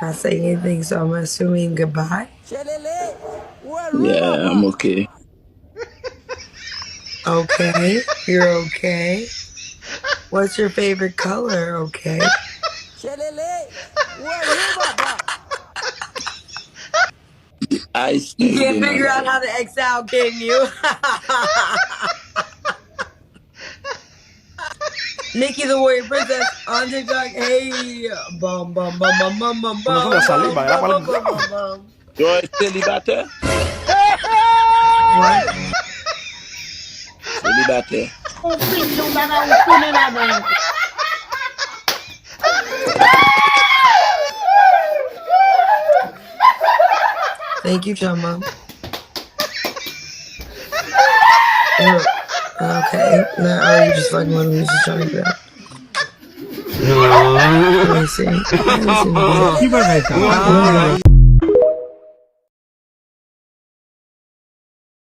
Not saying anything, so I'm assuming goodbye. Yeah, I'm okay. Okay, you're okay. What's your favorite color? Okay. I You stayed can't in my figure out life. how to X out, can you? Nikki the Warrior Princess on TikTok. Hey, bum bum bum bum bum bum Kalau sudah bum salib, bum baiklah bum paling bum bum bum. You're célibataire? What? Célibataire. Thank you, Chama. Okay. No, or are you just fucking with me? Just trying to figure out. Let me see. Let me see. Gimana itu?